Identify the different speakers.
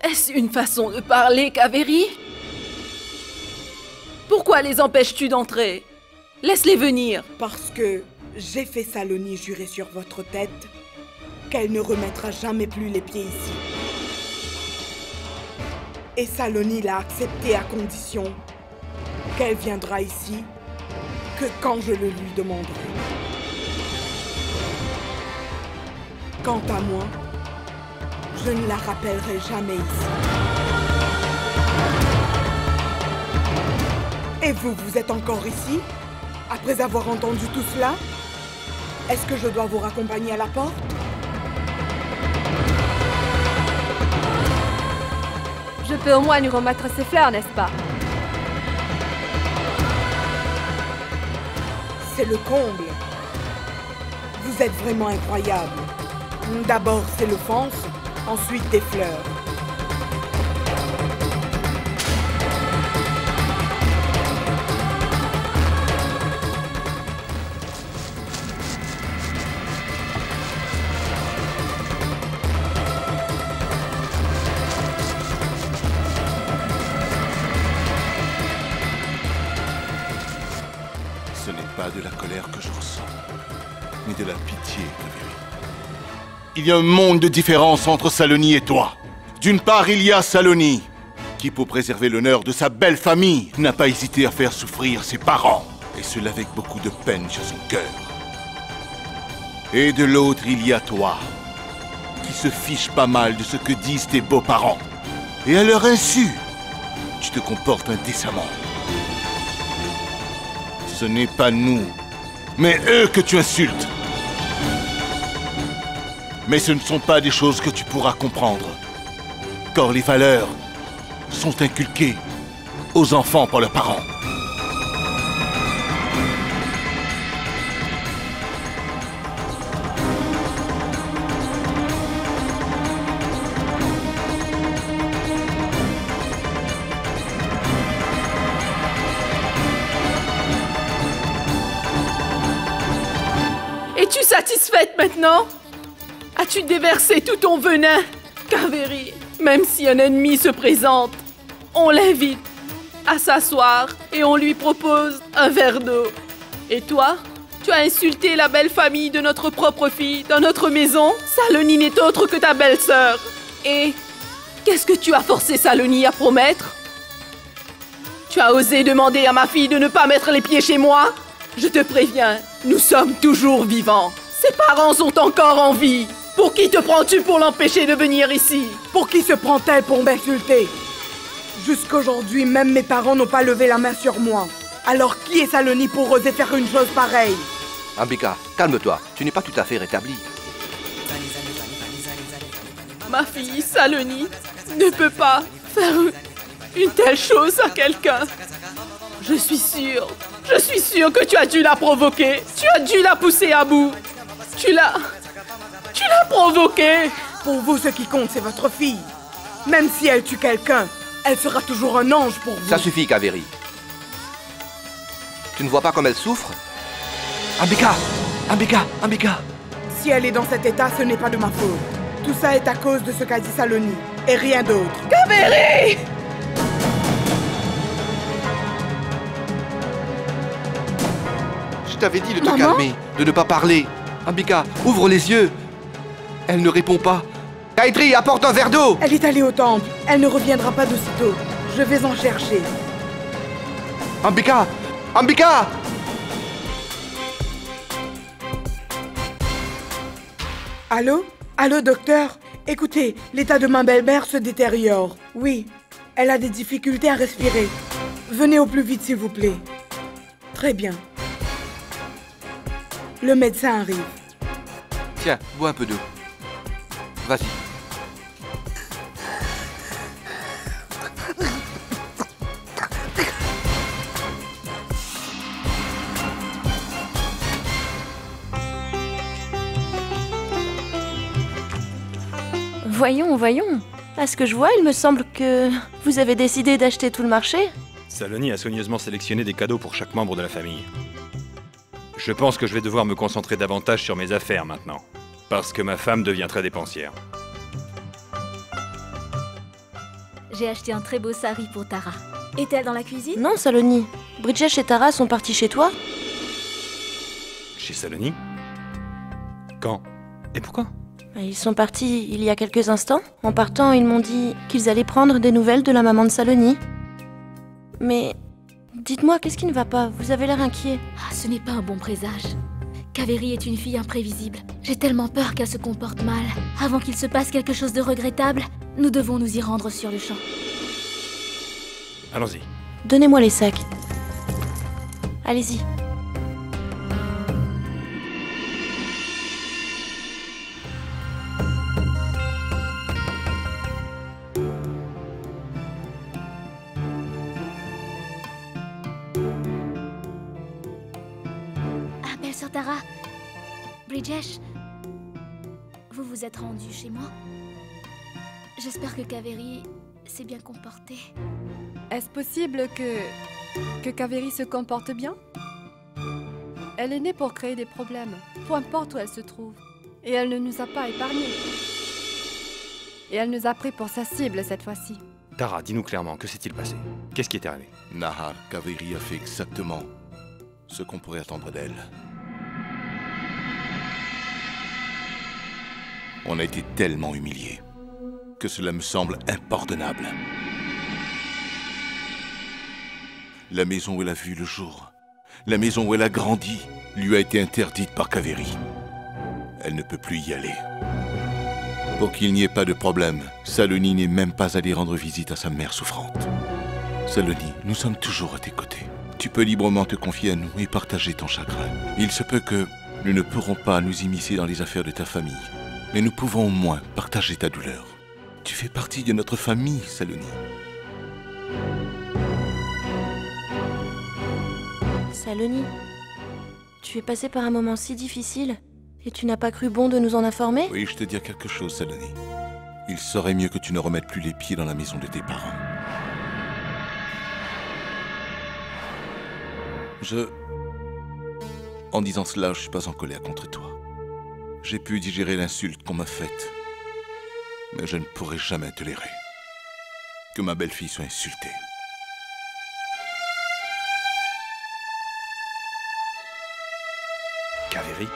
Speaker 1: Est-ce une façon de parler, Kaveri? Pourquoi les empêches-tu d'entrer? Laisse-les venir.
Speaker 2: Parce que j'ai fait Saloni jurer sur votre tête qu'elle ne remettra jamais plus les pieds ici. Et Saloni l'a accepté à condition qu'elle viendra ici que quand je le lui demanderai. Quant à moi, je ne la rappellerai jamais ici. Et vous, vous êtes encore ici? Après avoir entendu tout cela? Est-ce que je dois vous raccompagner à la porte?
Speaker 3: Je peux au moins lui remettre ses fleurs, n'est-ce pas?
Speaker 2: C'est le comble. Vous êtes vraiment incroyable. D'abord, c'est l'offense, ensuite des fleurs.
Speaker 4: Ce n'est pas de la colère que je ressens, mais de la pitié, Kaveri. Il y a un monde de différence entre Saloni et toi. D'une part, il y a Saloni, qui, pour préserver l'honneur de sa belle famille, n'a pas hésité à faire souffrir ses parents, et cela avec beaucoup de peine sur son cœur. Et de l'autre, il y a toi, qui se fiche pas mal de ce que disent tes beaux-parents. Et à leur insu, tu te comportes indécemment. Ce n'est pas nous, mais eux que tu insultes. Mais ce ne sont pas des choses que tu pourras comprendre. Car les valeurs sont inculquées aux enfants par leurs parents.
Speaker 1: Es-tu satisfaite maintenant? As-tu déversé tout ton venin? Kaveri, même si un ennemi se présente, on l'invite à s'asseoir et on lui propose un verre d'eau. Et toi, tu as insulté la belle famille de notre propre fille dans notre maison? Saloni n'est autre que ta belle-sœur. Et qu'est-ce que tu as forcé Saloni à promettre? Tu as osé demander à ma fille de ne pas mettre les pieds chez moi? Je te préviens, nous sommes toujours vivants. Ses parents sont encore en vie. Pour qui te prends-tu pour l'empêcher de venir ici?
Speaker 2: Pour qui se prend-elle pour m'insulter? Jusqu'aujourd'hui, même mes parents n'ont pas levé la main sur moi. Alors qui est Saloni pour oser faire une chose pareille?
Speaker 5: Ambika, calme-toi. Tu n'es pas tout à fait rétabli.
Speaker 1: Ma fille, Saloni, ne peut pas faire une telle chose à quelqu'un. Je suis sûre que tu as dû la provoquer. Tu as dû la pousser à bout. Tu l'as provoquée.
Speaker 2: Pour vous, ce qui compte, c'est votre fille. Même si elle tue quelqu'un, elle sera toujours un ange pour vous.
Speaker 5: Ça suffit, Kaveri. Tu ne vois pas comme elle souffre? Ambika! Ambika! Ambika!
Speaker 2: Si elle est dans cet état, ce n'est pas de ma faute. Tout ça est à cause de ce qu'a dit Saloni, et rien d'autre.
Speaker 1: Kaveri!
Speaker 5: Je t'avais dit de te calmer, de ne pas parler. Ambika, ouvre les yeux. Elle ne répond pas. Gayatri, apporte un verre d'eau.
Speaker 2: Elle est allée au temple. Elle ne reviendra pas d'aussitôt. Je vais en chercher.
Speaker 5: Ambika! Ambika!
Speaker 2: Allô? Allô, docteur? Écoutez, l'état de ma belle-mère se détériore. Oui, elle a des difficultés à respirer. Venez au plus vite, s'il vous plaît. Très bien. Le médecin arrive.
Speaker 5: Tiens, bois un peu d'eau. Vas-y.
Speaker 6: Voyons. À ce que je vois, il me semble que vous avez décidé d'acheter tout le marché.
Speaker 7: Saloni a soigneusement sélectionné des cadeaux pour chaque membre de la famille. Je pense que je vais devoir me concentrer davantage sur mes affaires maintenant, parce que ma femme devient très dépensière.
Speaker 8: J'ai acheté un très beau sari pour Tara. Est-elle dans la cuisine?
Speaker 6: Non, Saloni. Bridgesh et Tara sont partis chez toi?
Speaker 7: Chez Saloni? Quand? Et pourquoi?
Speaker 6: Ils sont partis il y a quelques instants. En partant, ils m'ont dit qu'ils allaient prendre des nouvelles de la maman de Saloni. Mais dites-moi, qu'est-ce qui ne va pas? Vous avez l'air inquiet.
Speaker 8: Ah, ce n'est pas un bon présage. Kaveri est une fille imprévisible. J'ai tellement peur qu'elle se comporte mal. Avant qu'il se passe quelque chose de regrettable, nous devons nous y rendre sur le champ.
Speaker 7: Allons-y.
Speaker 6: Donnez-moi les sacs. Allez-y.
Speaker 8: Ah, belle sœur Tara. Bridgesh, vous vous êtes rendu chez moi? J'espère que Kaveri s'est bien comporté.
Speaker 3: Est-ce possible que Kaveri se comporte bien? Elle est née pour créer des problèmes, peu importe où elle se trouve. Et elle ne nous a pas épargnés. Et elle nous a pris pour sa cible cette fois-ci.
Speaker 7: Tara, dis-nous clairement, que s'est-il passé? Qu'est-ce qui est arrivé?
Speaker 4: Nahar, Kaveri a fait exactement ce qu'on pourrait attendre d'elle. On a été tellement humiliés que cela me semble impardonnable. La maison où elle a vu le jour, la maison où elle a grandi, lui a été interdite par Kaveri. Elle ne peut plus y aller. Pour qu'il n'y ait pas de problème, Saloni n'est même pas allée rendre visite à sa mère souffrante. Saloni, nous sommes toujours à tes côtés. Tu peux librement te confier à nous et partager ton chagrin. Il se peut que nous ne pourrons pas nous immiscer dans les affaires de ta famille, mais nous pouvons au moins partager ta douleur. Tu fais partie de notre famille, Saloni.
Speaker 6: Saloni, tu es passé par un moment si difficile et tu n'as pas cru bon de nous en informer?
Speaker 4: Oui, je te dire quelque chose, Saloni. Il serait mieux que tu ne remettes plus les pieds dans la maison de tes parents. En disant cela, je suis pas en colère contre toi. J'ai pu digérer l'insulte qu'on m'a faite. Mais je ne pourrai jamais tolérer que ma belle-fille soit insultée.
Speaker 7: Kaveri?